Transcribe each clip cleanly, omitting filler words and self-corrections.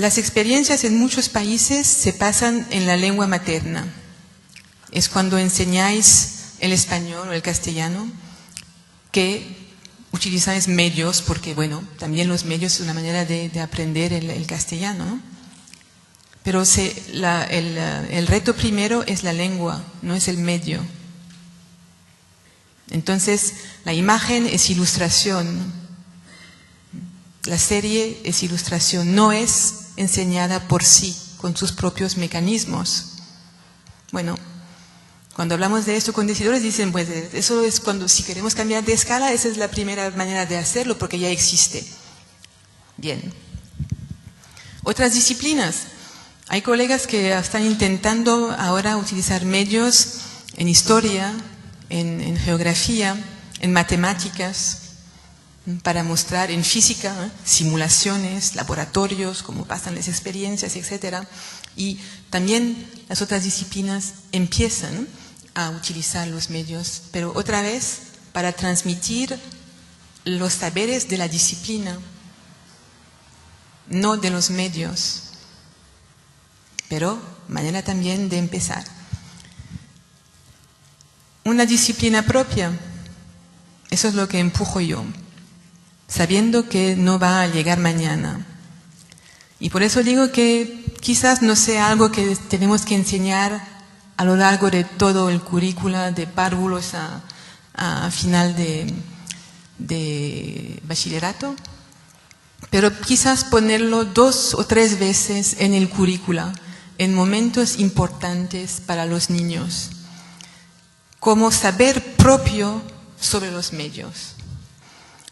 Las experiencias en muchos países se pasan en la lengua materna. Es cuando enseñáis el español o el castellano que utilizáis medios, porque bueno, también los medios es una manera de aprender el castellano, ¿no? Pero el reto primero es la lengua, no es el medio. Entonces, la imagen es ilustración, la serie es ilustración, no es enseñada por sí, con sus propios mecanismos. Bueno, cuando hablamos de esto con decidores dicen, pues eso es cuando, si queremos cambiar de escala, esa es la primera manera de hacerlo, porque ya existe. Bien. Otras disciplinas. Hay colegas que están intentando ahora utilizar medios en historia, en geografía, en matemáticas, para mostrar en física, simulaciones, laboratorios, cómo pasan las experiencias, etc. Y también las otras disciplinas empiezan a utilizar los medios, pero otra vez para transmitir los saberes de la disciplina, no de los medios. Pero manera también de empezar. Una disciplina propia, eso es lo que empujo yo, sabiendo que no va a llegar mañana. Y por eso digo que quizás no sea algo que tenemos que enseñar a lo largo de todo el currículo, de párvulos a final de bachillerato, pero quizás ponerlo 2 o 3 veces en el currículo, en momentos importantes para los niños, como saber propio sobre los medios.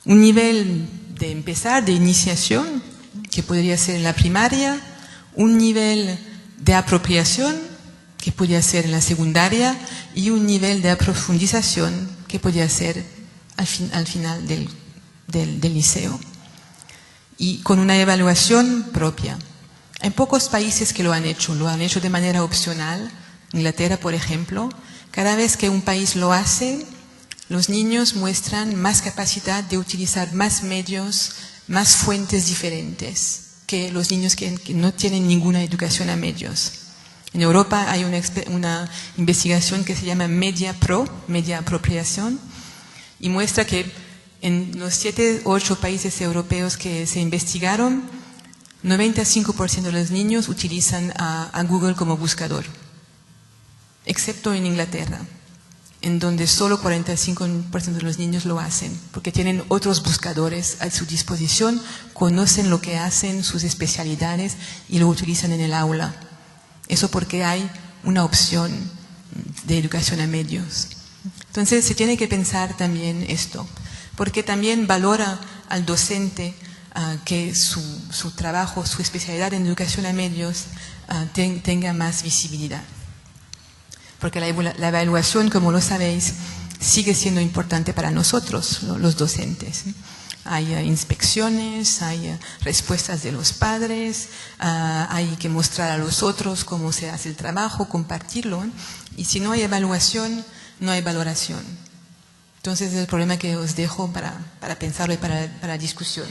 Un nivel de empezar, de iniciación, que podría ser en la primaria, un nivel de apropiación, que podría ser en la secundaria, y un nivel de profundización, que podría ser al final del liceo. Y con una evaluación propia. Hay pocos países que lo han hecho de manera opcional. Inglaterra, por ejemplo, cada vez que un país lo hace, los niños muestran más capacidad de utilizar más medios, más fuentes diferentes que los niños que no tienen ninguna educación a medios. En Europa hay una investigación que se llama MediaPro, Media Apropiación, y muestra que en los 7 u 8 países europeos que se investigaron, 95% de los niños utilizan a Google como buscador, excepto en Inglaterra, en donde solo 45% de los niños lo hacen, porque tienen otros buscadores a su disposición, conocen lo que hacen, sus especialidades, y lo utilizan en el aula. Eso porque hay una opción de educación a medios. Entonces se tiene que pensar también esto, porque también valora al docente que su trabajo, su especialidad en educación a medios tenga más visibilidad. Porque la evaluación, como lo sabéis, sigue siendo importante para nosotros, los docentes. Hay inspecciones, hay respuestas de los padres, hay que mostrar a los otros cómo se hace el trabajo, compartirlo. Y si no hay evaluación, no hay valoración. Entonces es el problema que os dejo para pensarlo y para discusión.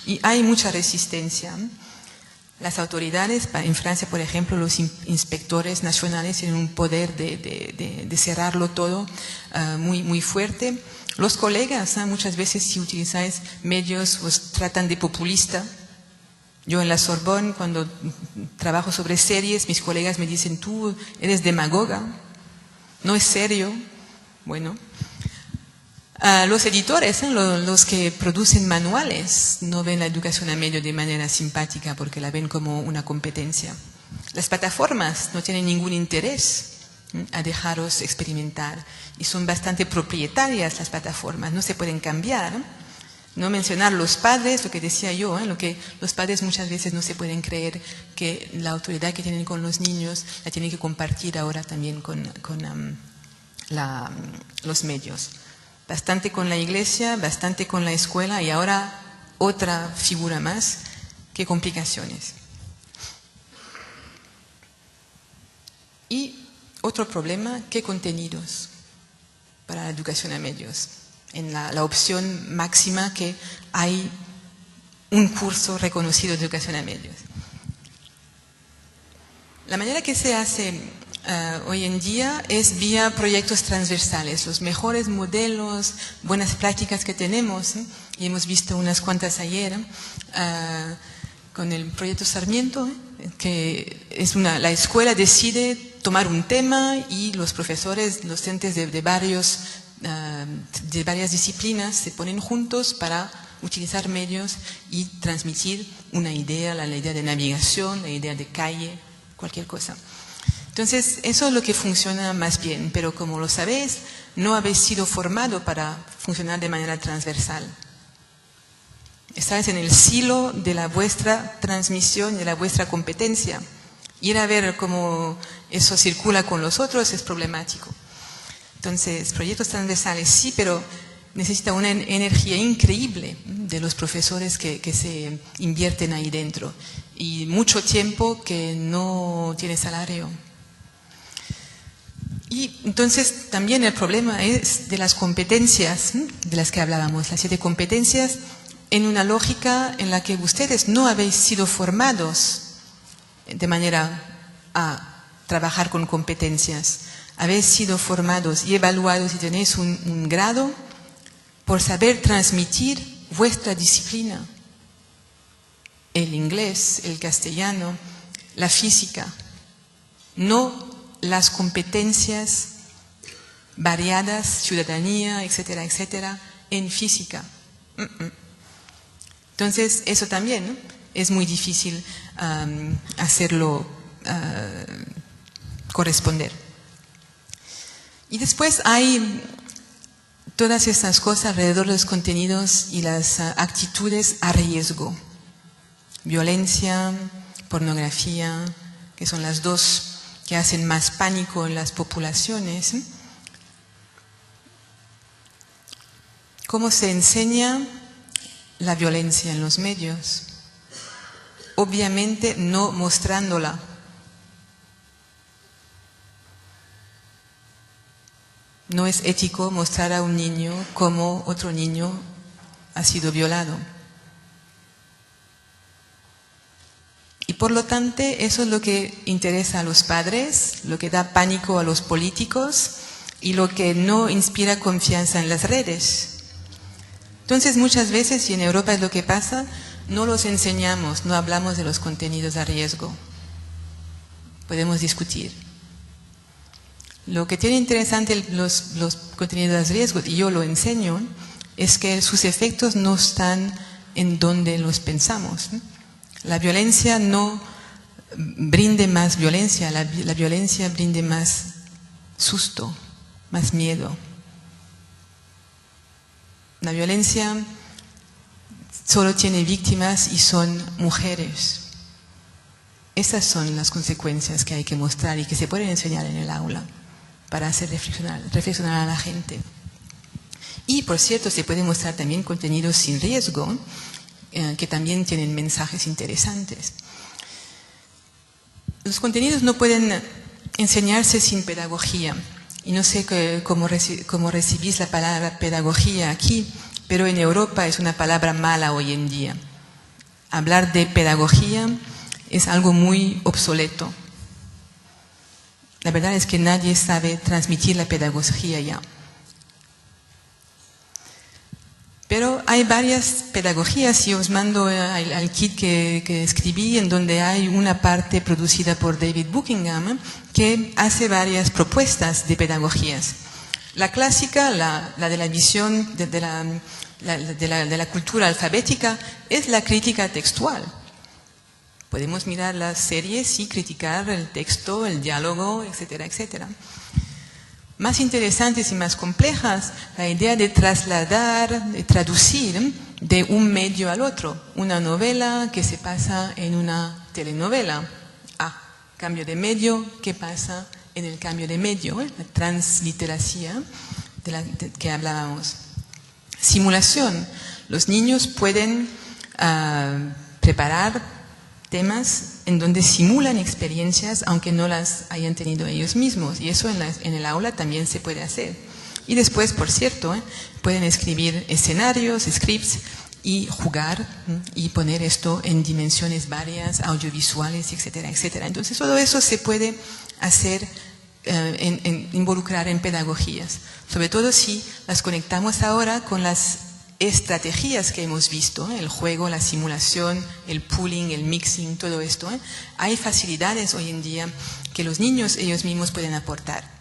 Y hay mucha resistencia. Las autoridades, en Francia, por ejemplo, los inspectores nacionales tienen un poder de cerrarlo todo muy, muy fuerte. Los colegas, muchas veces si utilizáis medios, os tratan de populista. Yo en la Sorbonne, cuando trabajo sobre series, mis colegas me dicen, tú eres demagoga, no es serio. Bueno, los editores, los que producen manuales, no ven la educación a medio de manera simpática porque la ven como una competencia. Las plataformas no tienen ningún interés a dejaros experimentar y son bastante propietarias las plataformas, no se pueden cambiar. No mencionar los padres, lo que decía yo, lo que los padres muchas veces no se pueden creer que la autoridad que tienen con los niños la tienen que compartir ahora también con los medios. Bastante con la iglesia, bastante con la escuela y ahora otra figura más. Qué complicaciones. Y otro problema, ¿qué contenidos para la educación a medios? En la opción máxima que hay un curso reconocido de educación a medios. La manera que se hace hoy en día es vía proyectos transversales, los mejores modelos, buenas prácticas que tenemos, y hemos visto unas cuantas ayer, con el proyecto Sarmiento, que es la escuela decide tomar un tema y los profesores, docentes de varias disciplinas se ponen juntos para utilizar medios y transmitir una idea, la idea de navegación, la idea de calle, cualquier cosa. Entonces, eso es lo que funciona más bien, pero como lo sabéis, no habéis sido formado para funcionar de manera transversal. Estáis en el silo de la vuestra transmisión, de la vuestra competencia. Ir a ver cómo eso circula con los otros es problemático. Entonces, proyectos transversales sí, pero necesita una energía increíble de los profesores que se invierten ahí dentro. Y mucho tiempo que no tiene salario. Y entonces también el problema es de las competencias, de las que hablábamos, las 7 competencias, en una lógica en la que ustedes no habéis sido formados de manera a trabajar con competencias. Habéis sido formados y evaluados y tenéis un grado por saber transmitir vuestra disciplina. El inglés, el castellano, la física, no las competencias variadas, ciudadanía, etcétera, etcétera, en física. Entonces, eso también, ¿no? Es muy difícil hacerlo corresponder. Y después hay todas estas cosas alrededor de los contenidos y las actitudes a riesgo. Violencia, pornografía, que son las dos que hacen más pánico en las poblaciones. ¿Cómo se enseña la violencia en los medios? Obviamente no mostrándola. No es ético mostrar a un niño cómo otro niño ha sido violado. Y por lo tanto, eso es lo que interesa a los padres, lo que da pánico a los políticos y lo que no inspira confianza en las redes. Entonces, muchas veces, y en Europa es lo que pasa, no los enseñamos, no hablamos de los contenidos a riesgo. Podemos discutir. Lo que tiene interesante los contenidos a riesgo, y yo lo enseño, es que sus efectos no están en donde los pensamos. La violencia no brinde más violencia, la violencia brinde más susto, más miedo. La violencia solo tiene víctimas y son mujeres. Esas son las consecuencias que hay que mostrar y que se pueden enseñar en el aula para hacer reflexionar a la gente. Y, por cierto, se pueden mostrar también contenidos sin riesgo, que también tienen mensajes interesantes. Los contenidos no pueden enseñarse sin pedagogía. Y no sé cómo recibís la palabra pedagogía aquí, pero en Europa es una palabra mala hoy en día. Hablar de pedagogía es algo muy obsoleto. La verdad es que nadie sabe transmitir la pedagogía ya. Pero hay varias pedagogías y os mando al kit que escribí, en donde hay una parte producida por David Buckingham que hace varias propuestas de pedagogías. La clásica, la de la visión de la cultura alfabética, es la crítica textual. Podemos mirar las series y criticar el texto, el diálogo, etcétera, etcétera. Más interesantes y más complejas, la idea de trasladar, de traducir de un medio al otro. Una novela que se pasa en una telenovela. Cambio de medio, ¿qué pasa en el cambio de medio? La transliteración de que hablábamos. Simulación. Los niños pueden preparar temas en donde simulan experiencias aunque no las hayan tenido ellos mismos, y eso en el aula también se puede hacer. Y después, por cierto, pueden escribir escenarios, scripts, y jugar y poner esto en dimensiones varias, audiovisuales, etcétera, etcétera. Entonces todo eso se puede hacer, involucrar en pedagogías, sobre todo si las conectamos ahora con las estrategias que hemos visto, el juego, la simulación, el pooling, el mixing, todo esto. Hay facilidades hoy en día que los niños ellos mismos pueden aportar.